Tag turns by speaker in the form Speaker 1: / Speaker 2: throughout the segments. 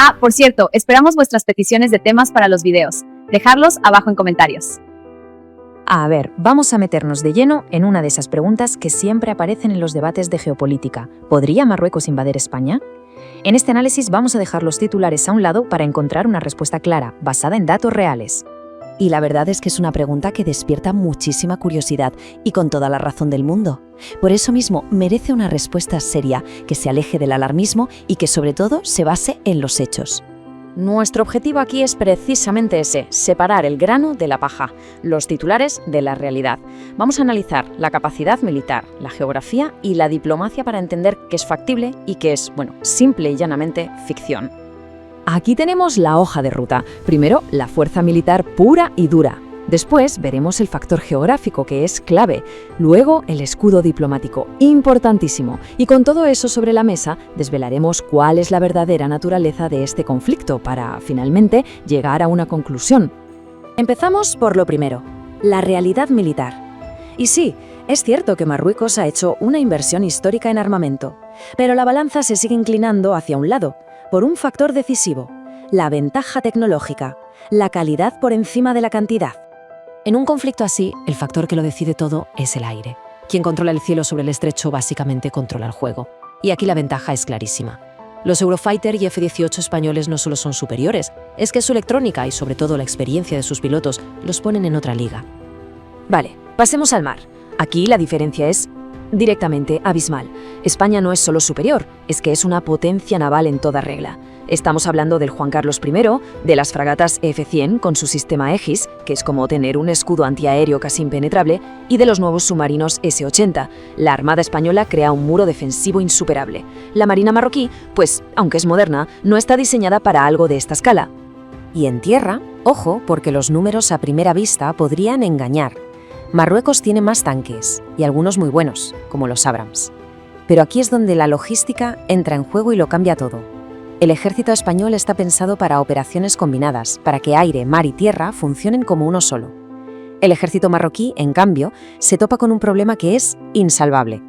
Speaker 1: Ah, por cierto, esperamos vuestras peticiones de temas para los videos. Dejadlos abajo en comentarios.
Speaker 2: A ver, vamos a meternos de lleno en una de esas preguntas que siempre aparecen en los debates de geopolítica. ¿Podría Marruecos invadir España? En este análisis vamos a dejar los titulares a un lado para encontrar una respuesta clara, basada en datos reales.
Speaker 3: Y la verdad es que es una pregunta que despierta muchísima curiosidad y con toda la razón del mundo. Por eso mismo merece una respuesta seria, que se aleje del alarmismo y que sobre todo se base en los hechos.
Speaker 2: Nuestro objetivo aquí es precisamente ese, separar el grano de la paja, los titulares de la realidad. Vamos a analizar la capacidad militar, la geografía y la diplomacia para entender qué es factible y qué es, simple y llanamente ficción. Aquí tenemos la hoja de ruta. Primero, la fuerza militar pura y dura. Después veremos el factor geográfico, que es clave. Luego, el escudo diplomático, importantísimo. Y con todo eso sobre la mesa, desvelaremos cuál es la verdadera naturaleza de este conflicto para, finalmente, llegar a una conclusión. Empezamos por lo primero, la realidad militar. Y sí, es cierto que Marruecos ha hecho una inversión histórica en armamento, pero la balanza se sigue inclinando hacia un lado, por un factor decisivo, la ventaja tecnológica, la calidad por encima de la cantidad.
Speaker 3: En un conflicto así, el factor que lo decide todo es el aire. Quien controla el cielo sobre el estrecho básicamente controla el juego. Y aquí la ventaja es clarísima. Los Eurofighter y F-18 españoles no solo son superiores, es que su electrónica y sobre todo la experiencia de sus pilotos los ponen en otra liga.
Speaker 2: Vale, pasemos al mar. Aquí la diferencia es directamente abismal. España no es solo superior, es que es una potencia naval en toda regla. Estamos hablando del Juan Carlos I, de las fragatas F-100 con su sistema Aegis, que es como tener un escudo antiaéreo casi impenetrable, y de los nuevos submarinos S-80. La Armada española crea un muro defensivo insuperable. La Marina marroquí, pues, aunque es moderna, no está diseñada para algo de esta escala.
Speaker 3: Y en tierra, ojo, porque los números a primera vista podrían engañar. Marruecos tiene más tanques, y algunos muy buenos, como los Abrams. Pero aquí es donde la logística entra en juego y lo cambia todo. El ejército español está pensado para operaciones combinadas, para que aire, mar y tierra funcionen como uno solo. El ejército marroquí, en cambio, se topa con un problema que es insalvable.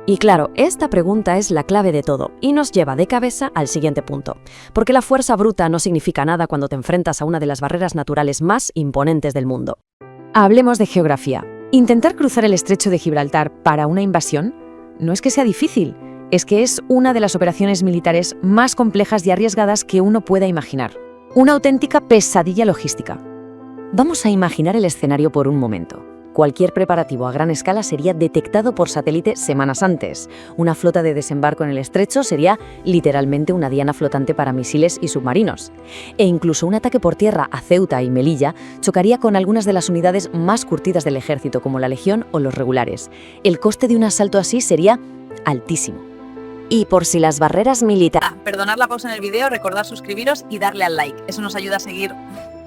Speaker 2: Y claro, esta pregunta es la clave de todo y nos lleva de cabeza al siguiente punto. Porque la fuerza bruta no significa nada cuando te enfrentas a una de las barreras naturales más imponentes del mundo. Hablemos de geografía. Intentar cruzar el estrecho de Gibraltar para una invasión no es que sea difícil, es que es una de las operaciones militares más complejas y arriesgadas que uno pueda imaginar. Una auténtica pesadilla logística. Vamos a imaginar el escenario por un momento. Cualquier preparativo a gran escala sería detectado por satélite semanas antes. Una flota de desembarco en el estrecho sería literalmente una diana flotante para misiles y submarinos. E incluso un ataque por tierra a Ceuta y Melilla chocaría con algunas de las unidades más curtidas del ejército, como la Legión o los regulares. El coste de un asalto así sería altísimo.
Speaker 3: Y por si las barreras militares...
Speaker 4: Perdonad la pausa en el video, recordad suscribiros y darle al like. Eso nos ayuda a seguir.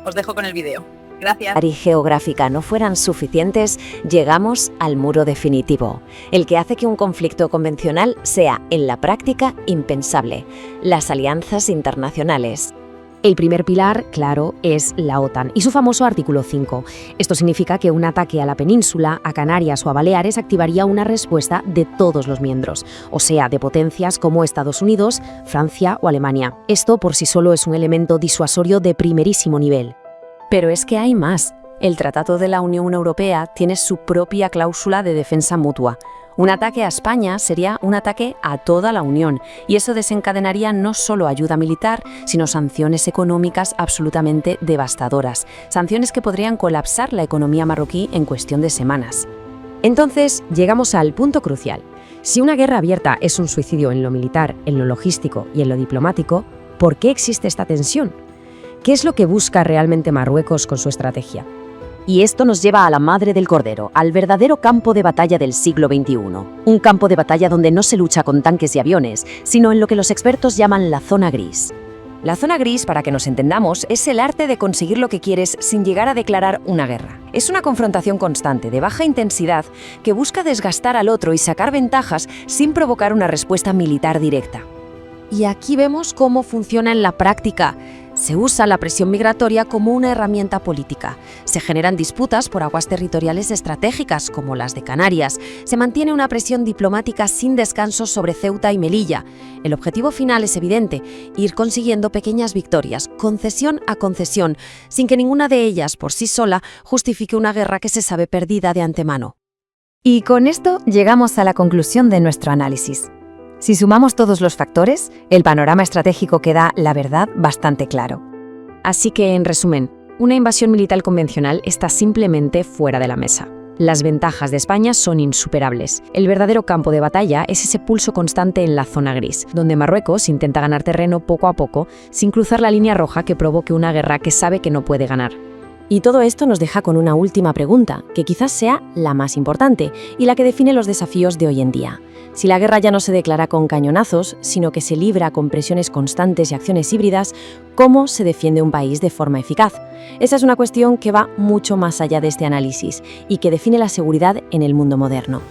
Speaker 4: Os dejo con el video. Gracias.
Speaker 3: Y geográfica no fueran suficientes, llegamos al muro definitivo, el que hace que un conflicto convencional sea, en la práctica, impensable: las alianzas internacionales.
Speaker 2: El primer pilar, claro, es la OTAN y su famoso artículo 5. Esto significa que un ataque a la península, a Canarias o a Baleares activaría una respuesta de todos los miembros, o sea, de potencias como Estados Unidos, Francia o Alemania. Esto por sí solo es un elemento disuasorio de primerísimo nivel.
Speaker 3: Pero es que hay más. El Tratado de la Unión Europea tiene su propia cláusula de defensa mutua. Un ataque a España sería un ataque a toda la Unión, y eso desencadenaría no solo ayuda militar, sino sanciones económicas absolutamente devastadoras, sanciones que podrían colapsar la economía marroquí en cuestión de semanas.
Speaker 2: Entonces, llegamos al punto crucial. Si una guerra abierta es un suicidio en lo militar, en lo logístico y en lo diplomático, ¿por qué existe esta tensión? ¿Qué es lo que busca realmente Marruecos con su estrategia? Y esto nos lleva a la madre del cordero, al verdadero campo de batalla del siglo XXI. Un campo de batalla donde no se lucha con tanques y aviones, sino en lo que los expertos llaman la zona gris. La zona gris, para que nos entendamos, es el arte de conseguir lo que quieres sin llegar a declarar una guerra. Es una confrontación constante, de baja intensidad, que busca desgastar al otro y sacar ventajas sin provocar una respuesta militar directa. Y aquí vemos cómo funciona en la práctica.
Speaker 3: Se usa la presión migratoria como una herramienta política. Se generan disputas por aguas territoriales estratégicas, como las de Canarias. Se mantiene una presión diplomática sin descanso sobre Ceuta y Melilla. El objetivo final es evidente: ir consiguiendo pequeñas victorias, concesión a concesión, sin que ninguna de ellas por sí sola justifique una guerra que se sabe perdida de antemano.
Speaker 2: Y con esto llegamos a la conclusión de nuestro análisis. Si sumamos todos los factores, el panorama estratégico queda, la verdad, bastante claro. Así que, en resumen, una invasión militar convencional está simplemente fuera de la mesa. Las ventajas de España son insuperables. El verdadero campo de batalla es ese pulso constante en la zona gris, donde Marruecos intenta ganar terreno poco a poco, sin cruzar la línea roja que provoque una guerra que sabe que no puede ganar.
Speaker 3: Y todo esto nos deja con una última pregunta, que quizás sea la más importante y la que define los desafíos de hoy en día. Si la guerra ya no se declara con cañonazos, sino que se libra con presiones constantes y acciones híbridas, ¿cómo se defiende un país de forma eficaz? Esa es una cuestión que va mucho más allá de este análisis y que define la seguridad en el mundo moderno.